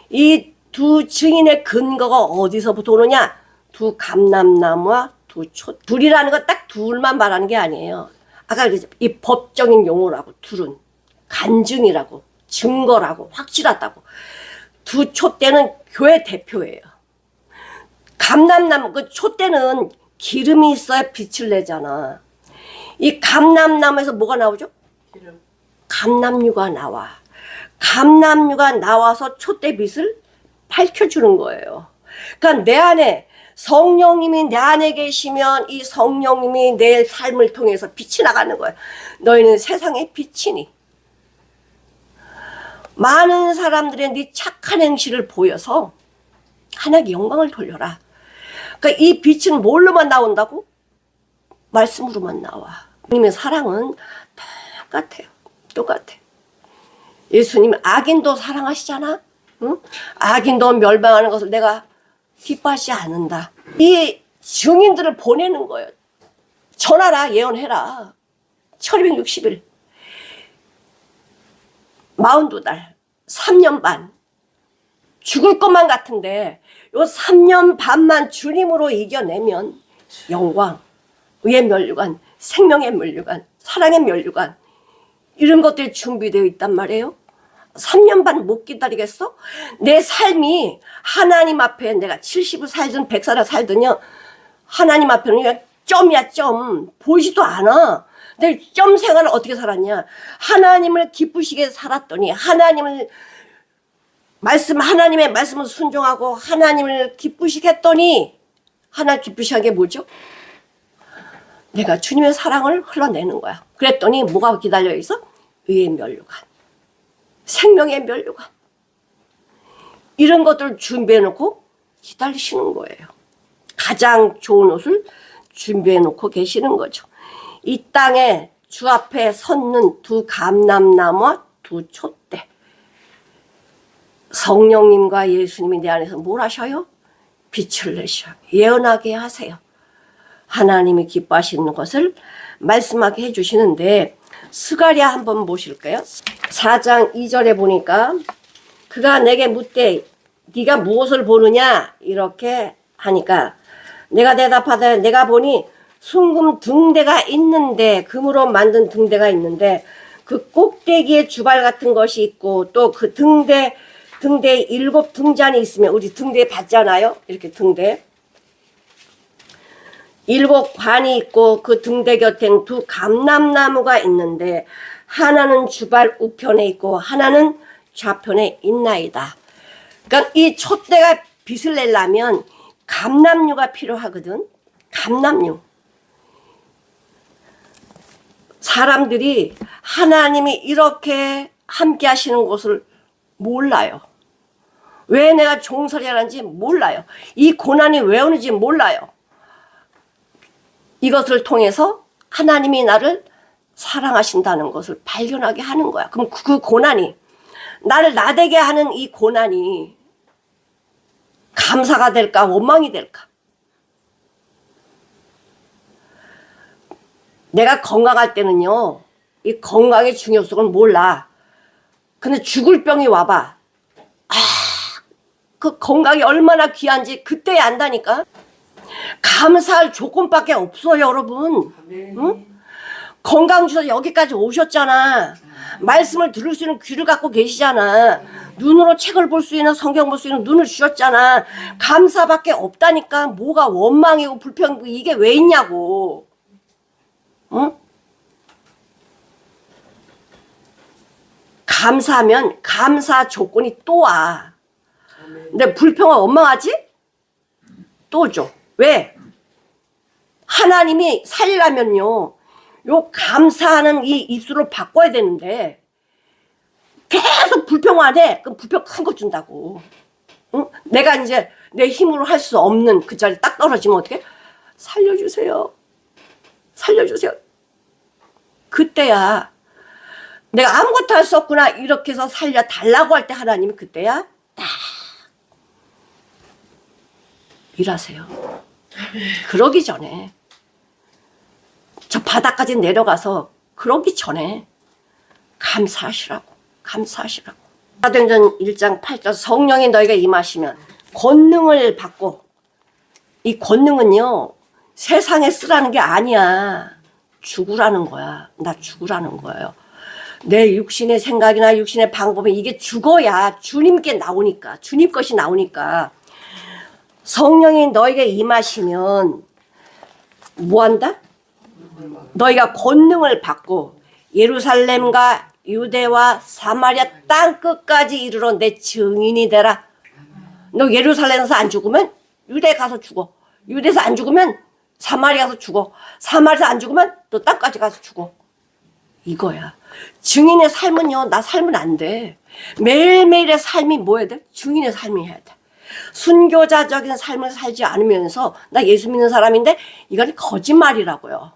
이 두 증인의 근거가 어디서부터 오느냐? 두 감람나무와 두 촛. 둘이라는 건 딱 둘만 말하는 게 아니에요. 아까 이 법적인 용어라고, 둘은 간증이라고, 증거라고, 확실하다고. 두 촛대는 교회 대표예요. 감람나무, 그 촛대는 기름이 있어야 빛을 내잖아. 이 감람나무에서 뭐가 나오죠? 기름. 감람류가 나와. 감람류가 나와서 촛대 빛을 밝혀주는 거예요. 그러니까 내 안에 성령님이 내 안에 계시면 이 성령님이 내 삶을 통해서 빛이 나가는 거예요. 너희는 세상의 빛이니. 많은 사람들의 네 착한 행실을 보여서 하나님께 영광을 돌려라. 그러니까 이 빛은 뭘로만 나온다고? 말씀으로만 나와. 주님의 사랑은 똑같아요. 똑같아. 예수님 악인도 사랑하시잖아. 응? 악인도 멸망하는 것을 내가 기뻐하지 않는다. 이 증인들을 보내는 거예요. 전하라, 예언해라. 1260일 42달 3년 반 죽을 것만 같은데 요 3년 반만 주님으로 이겨내면 영광, 의의 면류관, 생명의 면류관, 사랑의 면류관 이런 것들이 준비되어 있단 말이에요. 3년 반 못 기다리겠어? 내 삶이 하나님 앞에 내가 70을 살든 100살을 살든요. 하나님 앞에는 그냥 점이야, 점. 보이지도 않아. 내 점 생활을 어떻게 살았냐? 하나님을 기쁘시게 살았더니 하나님의 말씀을 순종하고 하나님을 기쁘시게 했더니 하나님 기쁘시게 한 게 뭐죠? 내가 주님의 사랑을 흘러내는 거야. 그랬더니 뭐가 기다려 있어? 의의 면류관. 생명의 면류관. 이런 것들을 준비해 놓고 기다리시는 거예요. 가장 좋은 옷을 준비해 놓고 계시는 거죠. 이 땅에 주 앞에 섰는 두 감람나무와 두 촛대. 성령님과 예수님이 내 안에서 뭘 하셔요? 빛을 내셔. 예언하게 하세요. 하나님이 기뻐하시는 것을 말씀하게 해주시는데 스가랴 한번 보실까요? 4장 2절에 보니까 그가 내게 묻되 네가 무엇을 보느냐 이렇게 하니까 내가 대답하되 내가 보니 순금 등대가 있는데, 금으로 만든 등대가 있는데 그 꼭대기에 주발 같은 것이 있고, 또 그 등대에 7 등잔이 있으면, 우리 등대 봤잖아요. 이렇게 등대 7 관이 있고, 그 등대 곁엔 2 감람나무가 있는데 하나는 주발 우편에 있고 하나는 좌편에 있나이다. 그러니까 이 촛대가 빛을 내려면 감람류가 필요하거든. 감람류. 사람들이 하나님이 이렇게 함께 하시는 것을 몰라요. 왜 내가 종살이 하는지 몰라요. 이 고난이 왜 오는지 몰라요. 이것을 통해서 하나님이 나를 사랑하신다는 것을 발견하게 하는 거야. 그럼 그 고난이, 나를 나대게 하는 이 고난이 감사가 될까 원망이 될까? 내가 건강할 때는요, 이 건강의 중요성을 몰라. 근데 죽을 병이 와봐. 그 건강이 얼마나 귀한지 그때 안다니까. 감사할 조건밖에 없어요, 여러분. 응? 건강 주셔서 여기까지 오셨잖아. 말씀을 들을 수 있는 귀를 갖고 계시잖아. 눈으로 책을 볼 수 있는, 성경 볼 수 있는 눈을 주셨잖아. 감사밖에 없다니까. 뭐가 원망이고 불평이고 이게 왜 있냐고. 응? 감사하면 감사 조건이 또 와. 근데 불평은 원망하지? 또 줘. 왜? 하나님이 살려면요, 요 감사하는 이 입술을 바꿔야 되는데 계속 불평만 해. 그럼 불평 큰 거 준다고. 응? 내가 이제 내 힘으로 할 수 없는 그 자리 딱 떨어지면 어떻게? 살려주세요. 살려주세요. 그때야 내가 아무것도 할 수 없구나 이렇게 해서 살려달라고 할 때 하나님이 그때야 딱 일하세요. 그러기 전에, 저 바닥까지 내려가서 그러기 전에 감사하시라고. 감사하시라고. 사도행전 1장 8절 성령이 너희가 임하시면 권능을 받고, 이 권능은요 세상에 쓰라는 게 아니야. 죽으라는 거야. 나 죽으라는 거예요. 내 육신의 생각이나 육신의 방법이 이게 죽어야 주님께 나오니까, 주님 것이 나오니까. 성령이 너에게 임하시면 뭐한다? 너희가 권능을 받고 예루살렘과 유대와 사마리아 땅 끝까지 이르러 내 증인이 되라. 너 예루살렘에서 안 죽으면 유대 가서 죽어. 유대에서 안 죽으면 사마리아 가서 죽어. 사마리아에서 안 죽으면 또 땅까지 가서 죽어. 이거야. 증인의 삶은요, 나 살면 안 돼. 매일매일의 삶이 뭐 해야 돼? 증인의 삶이 해야 돼. 순교자적인 삶을 살지 않으면서 나 예수 믿는 사람인데 이건 거짓말이라고요.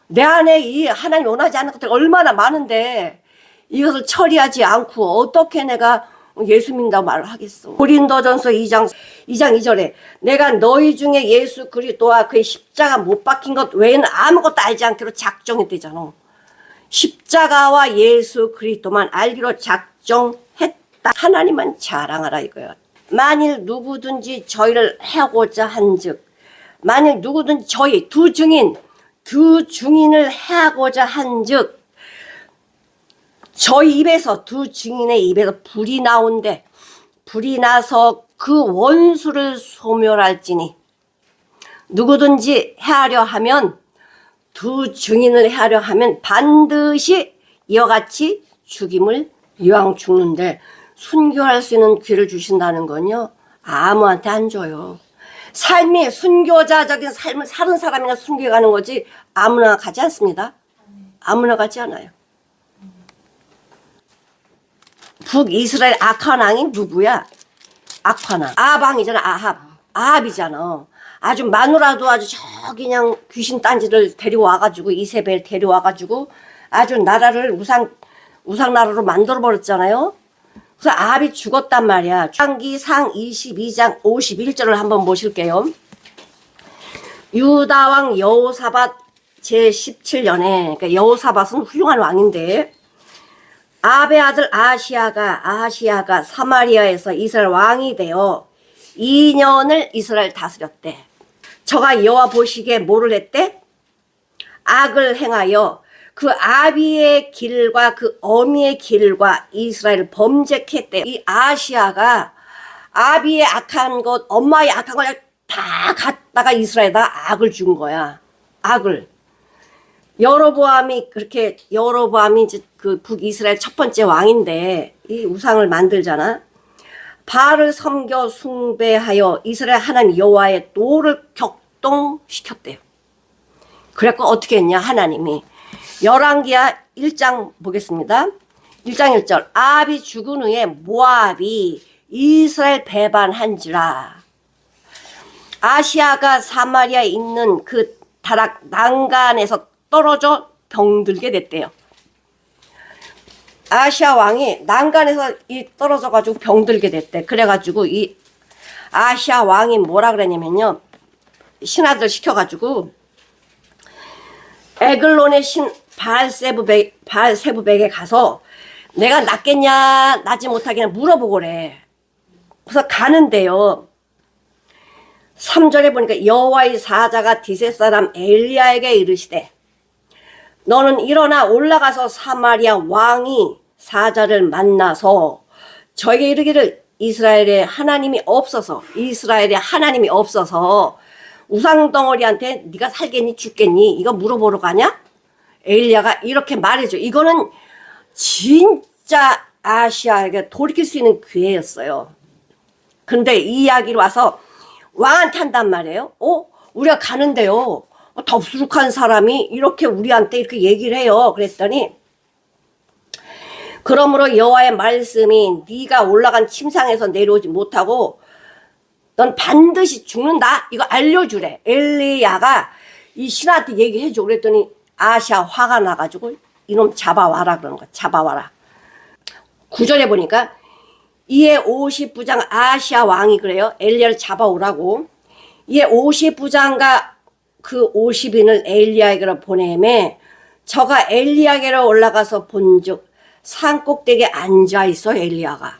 내 안에 이 하나님 원하지 않는 것들이 얼마나 많은데 이것을 처리하지 않고 어떻게 내가 예수 믿는다고 말을 하겠어. 고린도전서 2장 2절에 내가 너희 중에 예수 그리스도와 그의 십자가 못 박힌 것 외에는 아무것도 알지 않기로 작정했대잖아. 십자가와 예수 그리스도만 알기로 작정했다. 하나님만 자랑하라 이거야. 만일 누구든지 저희를 해하고자 한즉, 만일 누구든지 저희 두 증인을 해하고자 한즉, 저희 입에서, 두 증인의 입에서 불이 나온대. 불이 나서 그 원수를 소멸할지니, 누구든지 해하려 하면, 두 증인을 해하려 하면 반드시 이와 같이 죽임을 이왕 죽는데, 순교할 수 있는 귀를 주신다는 건요, 아무한테 안 줘요. 삶이 순교자적인 삶을 사는 사람이나 순교해 가는 거지 아무나 가지 않습니다. 아무나 가지 않아요. 북이스라엘 악한 왕이 누구야? 악한 왕. 아방이잖아. 아합이잖아. 아주 마누라도 아주 저기 그냥 귀신 딴지를 데리고 와가지고, 이세벨 데려와가지고 아주 나라를 우상 나라로 만들어 버렸잖아요. 그래서 아합이 죽었단 말이야. 창기상 22장 51절을 한번 보실게요. 유다왕 여호사밧 제17년에, 그러니까 여호사밧은 훌륭한 왕인데, 아합의 아들 아하시아가 사마리아에서 이스라엘 왕이 되어 2년을 이스라엘 다스렸대. 저가 여호와 보시기에 뭐를 했대? 악을 행하여 그 아비의 길과 그 어미의 길과 이스라엘을 범죄케 했대요. 이 아시아가 아비의 악한 것, 엄마의 악한 걸 다 갖다가 이스라엘에다 악을 준 거야. 악을. 여로보암이 이제 그 북이스라엘 첫 번째 왕인데 이 우상을 만들잖아. 바알을 섬겨 숭배하여 이스라엘 하나님 여호와의 노를 격동시켰대요. 그래갖고 어떻게 했냐 하나님이. 열왕기하 1장 보겠습니다. 1장 1절. 아합이 죽은 후에 모압이 이스라엘 배반한지라. 아시아가 사마리아에 있는 그 다락 난간에서 떨어져 병들게 됐대요. 아시아 왕이 난간에서 떨어져 가지고 병들게 됐대. 그래가지고 이 아시아 왕이 뭐라 그랬냐면요, 신하들 시켜가지고 에글론의 신 바알세부백에 가서 내가 낫겠냐 낫지 못하겠냐 물어보고 그래. 그래서 가는데요, 3절에 보니까 여호와의 사자가 디셋 사람 엘리야에게 이르시되 너는 일어나 올라가서 사마리아 왕이 사자를 만나서 저에게 이르기를 이스라엘의 하나님이 없어서 우상덩어리한테 네가 살겠니 죽겠니 이거 물어보러 가냐? 엘리야가 이렇게 말해줘. 이거는 진짜 아시아에게 돌이킬 수 있는 기회였어요. 근데 이 이야기로 와서 왕한테 한단 말이에요. 우리가 가는데요, 덥수룩한 사람이 이렇게 우리한테 이렇게 얘기를 해요. 그랬더니 그러므로 여호와의 말씀이 네가 올라간 침상에서 내려오지 못하고 넌 반드시 죽는다 이거 알려주래. 엘리야가 이 신하한테 얘기해줘. 그랬더니 아시아 화가 나가지고 이놈 잡아와라 그러는 거야. 잡아와라. 9절에 보니까 이에 50부장 아시아 왕이 그래요. 엘리야를 잡아오라고. 이에 50부장과 그 50인을 엘리야에게로 보내매 저가 엘리야에게로 올라가서 본즉 산꼭대기에 앉아있어. 엘리야가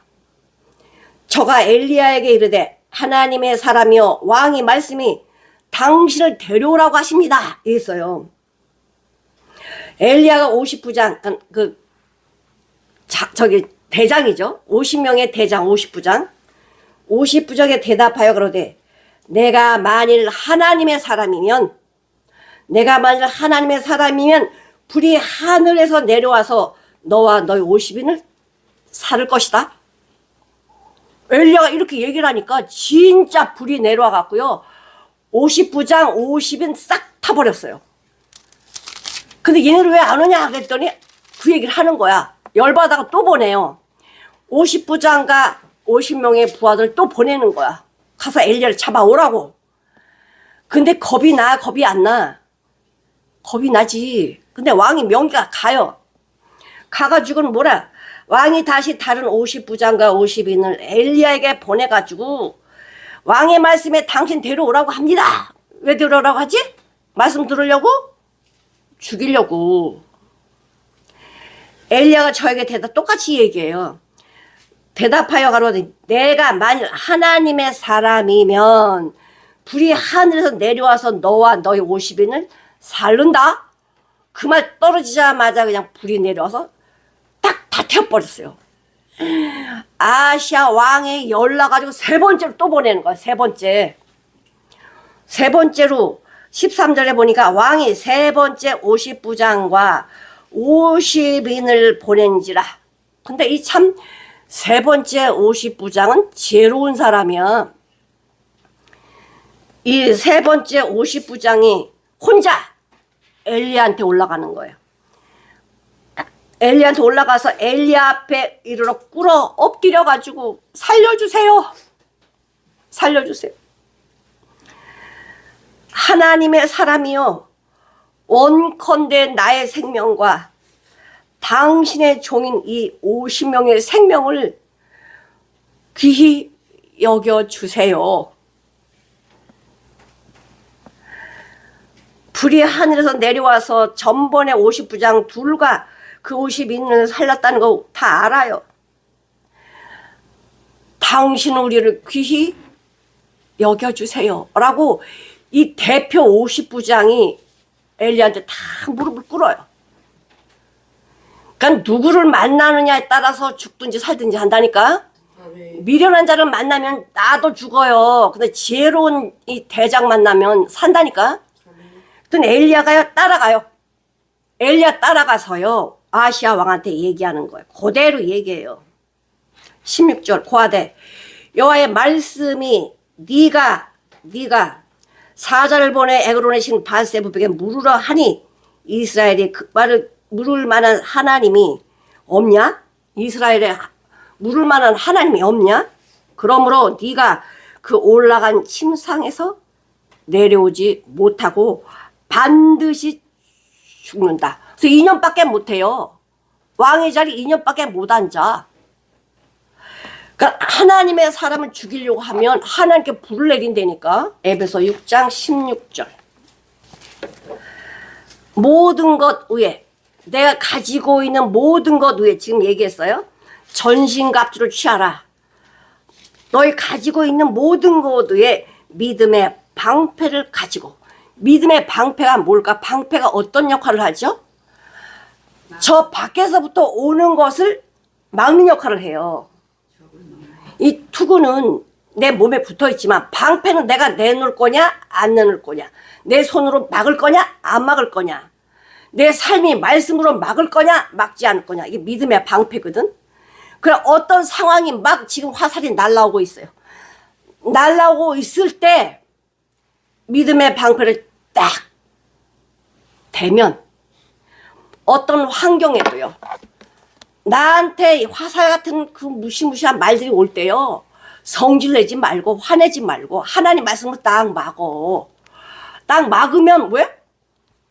저가 엘리야에게 이르되 하나님의 사람이여 왕이 말씀이 당신을 데려오라고 하십니다 이랬어요. 엘리야가 50부장 대장이죠. 50명의 대장 50부장에 대답하여 그러되 내가 만일 하나님의 사람이면 불이 하늘에서 내려와서 너와 너희 50인을 살을 것이다. 엘리야가 이렇게 얘기를 하니까 진짜 불이 내려와 갖고요, 50부장 50인 싹 타버렸어요. 근데 얘네를 왜 안 오냐 그랬더니 그 얘기를 하는 거야. 열받아가 또 보내요. 50부장과 50명의 부하들 또 보내는 거야. 가서 엘리야를 잡아오라고. 근데 겁이 나 겁이 안 나? 겁이 나지. 근데 왕이 명기가 가요. 가가지고는 뭐라, 왕이 다시 다른 50부장과 50인을 엘리야에게 보내가지고 왕의 말씀에 당신 데려오라고 합니다. 왜 데려오라고 하지? 말씀 들으려고? 죽이려고. 엘리야가 저에게 똑같이 얘기해요. 대답하여 가로되 내가 만일 하나님의 사람이면 불이 하늘에서 내려와서 너와 너희 50인을 살른다. 그 말 떨어지자마자 그냥 불이 내려와서 딱 다 태워버렸어요. 아시아 왕에 열나가지고 세 번째로 또 보내는 거야. 세 번째로 13절에 보니까 왕이 세 번째 50부장과 50인을 보낸지라. 근데 이 참 세 번째 50부장은 지혜로운 사람이야. 이 세 번째 50부장이 혼자 엘리야한테 올라가는 거예요. 엘리야한테 올라가서 엘리야 앞에 이르러 꿇어 엎드려 가지고 살려주세요. 하나님의 사람이요, 원컨대 나의 생명과 당신의 종인 이 50명의 생명을 귀히 여겨주세요. 불이 하늘에서 내려와서 전번에 50부장 둘과 그 50인을 살렸다는 거 다 알아요. 당신 우리를 귀히 여겨주세요 라고 이 대표 50부장이 엘리야한테 다 무릎을 꿇어요. 그러니까 누구를 만나느냐에 따라서 죽든지 살든지 한다니까. 미련한 자를 만나면 나도 죽어요. 근데 지혜로운 이 대장 만나면 산다니까. 그랬더니 엘리야가 따라가요. 엘리야 따라가서요, 아시아 왕한테 얘기하는 거예요. 그대로 얘기해요. 16절 고하되 여호와의 말씀이 네가 사자를 보내 에그론의 신 바세부백에 물으러 하니 이스라엘이 그 말을 물을 만한 하나님이 없냐? 이스라엘에 물을 만한 하나님이 없냐? 그러므로 네가 그 올라간 침상에서 내려오지 못하고 반드시 죽는다. 그래서 2년밖에 못해요. 왕의 자리 2년밖에 못 앉아. 그러니까 하나님의 사람을 죽이려고 하면 하나님께 불을 내린다니까. 에베소 6장 16절. 모든 것 위에, 내가 가지고 있는 모든 것 위에, 지금 얘기했어요. 전신갑주를 취하라. 너희 가지고 있는 모든 것 위에 믿음의 방패를 가지고. 믿음의 방패가 뭘까? 방패가 어떤 역할을 하죠? 저 밖에서부터 오는 것을 막는 역할을 해요. 이 투구는 내 몸에 붙어 있지만 방패는 내가 내놓을 거냐 안 내놓을 거냐, 내 손으로 막을 거냐 안 막을 거냐, 내 삶이 말씀으로 막을 거냐 막지 않을 거냐. 이게 믿음의 방패거든. 그럼 어떤 상황이 막 지금 화살이 날라오고 있어요. 날라오고 있을 때 믿음의 방패를 딱 대면 어떤 환경에도요, 나한테 화살 같은 그 무시무시한 말들이 올 때요, 성질내지 말고 화내지 말고 하나님 말씀을 딱 막어. 딱 막으면 왜?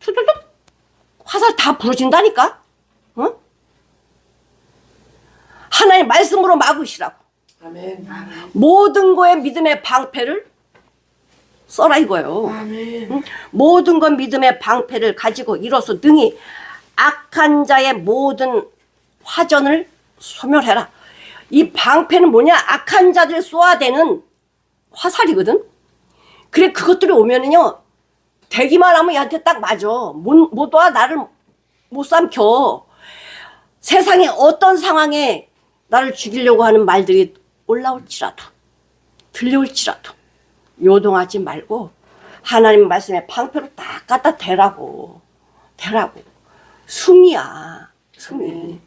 투두둑 화살 다 부러진다니까. 어? 하나님 말씀으로 막으시라고. 아멘. 모든 거에 믿음의 방패를 써라 이거예요. 아멘. 응? 모든 건 믿음의 방패를 가지고 이로써 능히 악한 자의 모든 화전을 소멸해라. 이 방패는 뭐냐? 악한 자들 쏘아대는 화살이거든. 그래, 그것들이 오면은요, 대기만 하면 얘한테 딱 맞아. 못 와, 나를 못 삼켜. 세상에 어떤 상황에 나를 죽이려고 하는 말들이 올라올지라도, 들려올지라도 요동하지 말고 하나님 말씀에 방패로 딱 갖다 대라고. 승리야, 승리.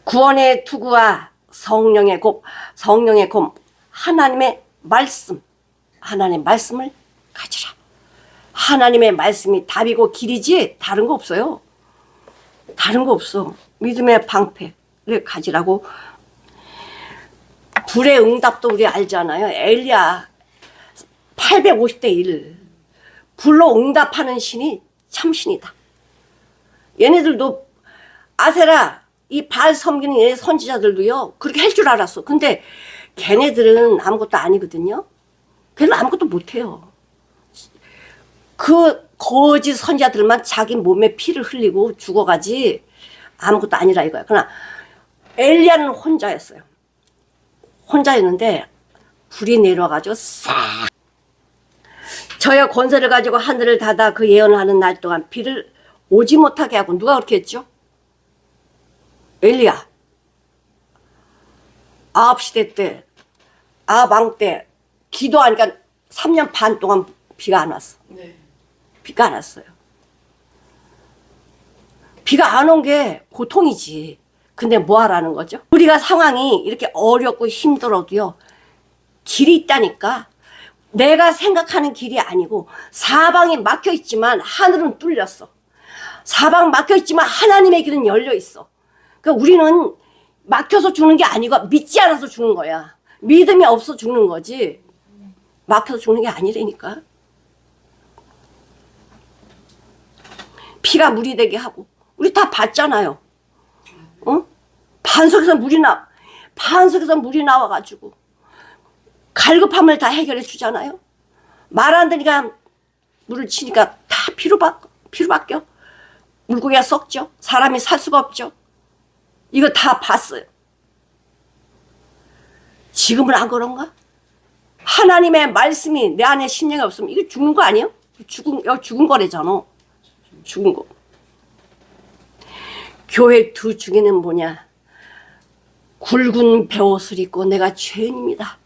구원의 투구와 성령의 곰, 하나님의 말씀, 하나님의 말씀을 가지라. 하나님의 말씀이 답이고 길이지 다른 거 없어요. 다른 거 없어. 믿음의 방패를 가지라고. 불의 응답도 우리 알잖아요. 엘리야 850대 1. 불로 응답하는 신이 참신이다. 얘네들도 아세라 이 바알 섬기는 얘네 선지자들도요 그렇게 할 줄 알았어. 근데 걔네들은 아무것도 아니거든요. 걔는 아무것도 못해요. 그 거짓 선지자들만 자기 몸에 피를 흘리고 죽어가지 아무것도 아니라 이거야. 그러나 엘리야는 혼자였어요. 혼자였는데 불이 내려와가지고 싹 저의 권세를 가지고 하늘을 닫아 그 예언을 하는 날 동안 비를 오지 못하게 하고. 누가 그렇게 했죠? 엘리야. 아합 시대 때, 아합 왕 때 기도하니까 3년 반 동안 비가 안 왔어. 네. 비가 안 왔어요. 비가 안 온 게 고통이지. 근데 뭐 하라는 거죠? 우리가 상황이 이렇게 어렵고 힘들어도요, 길이 있다니까. 내가 생각하는 길이 아니고 사방이 막혀 있지만 하늘은 뚫렸어. 사방 막혀 있지만 하나님의 길은 열려 있어. 그러니까 우리는 막혀서 죽는 게 아니고 믿지 않아서 죽는 거야. 믿음이 없어 죽는 거지. 막혀서 죽는 게 아니라니까. 피가 물이 되게 하고 우리 다 봤잖아요. 어? 반석에서 물이 나와가지고 갈급함을 다 해결해 주잖아요. 말 안 되니까 물을 치니까 다 피로 바뀌어. 물고기가 썩죠. 사람이 살 수가 없죠. 이거 다 봤어요. 지금은 안 그런가? 하나님의 말씀이 내 안에 심령이 없으면 이거 죽는 거 아니에요? 죽은 거래잖아. 죽은 거. 교회 두 중에는 뭐냐? 굵은 베옷을 입고 내가 죄인입니다.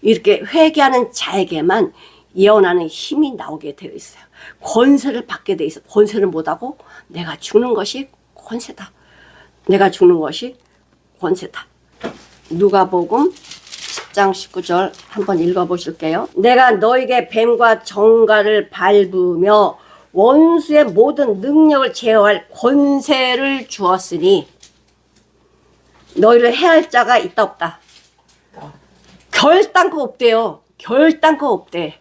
이렇게 회개하는 자에게만 예언하는 힘이 나오게 되어 있어요. 권세를 받게 되어 있어요. 권세를 못하고 내가 죽는 것이 권세다. 내가 죽는 것이 권세다. 누가복음 10장 19절 한번 읽어보실게요. 내가 너에게 뱀과 정갈을 밟으며 원수의 모든 능력을 제어할 권세를 주었으니 너희를 해할 자가 있다 없다. 결단코 없대요. 결단코 없대.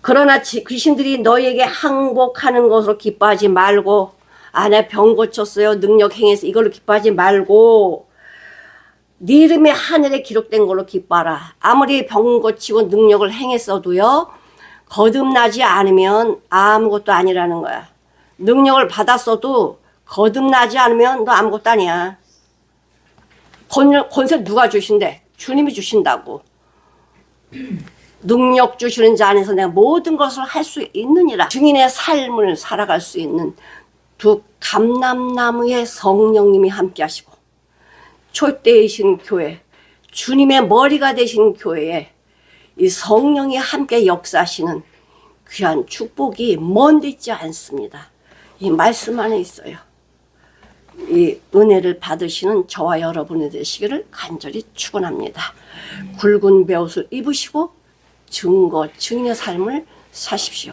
그러나 귀신들이 너희에게 항복하는 것으로 기뻐하지 말고, 아, 내가 병 고쳤어요, 능력 행해서, 이걸로 기뻐하지 말고 네 이름이 하늘에 기록된 걸로 기뻐하라. 아무리 병 고치고 능력을 행했어도요, 거듭나지 않으면 아무것도 아니라는 거야. 능력을 받았어도 거듭나지 않으면 너 아무것도 아니야. 권세 누가 주신대? 주님이 주신다고. 능력 주시는 자 안에서 내가 모든 것을 할 수 있느니라. 증인의 삶을 살아갈 수 있는 두 감람나무의 성령님이 함께 하시고, 촛대이신 교회, 주님의 머리가 되신 교회에 이 성령이 함께 역사하시는 귀한 축복이 먼데 있지 않습니다. 이 말씀 안에 있어요. 이 은혜를 받으시는 저와 여러분이 되시기를 간절히 축원합니다. 굵은 베옷을 입으시고 증거, 증인의 삶을 사십시오.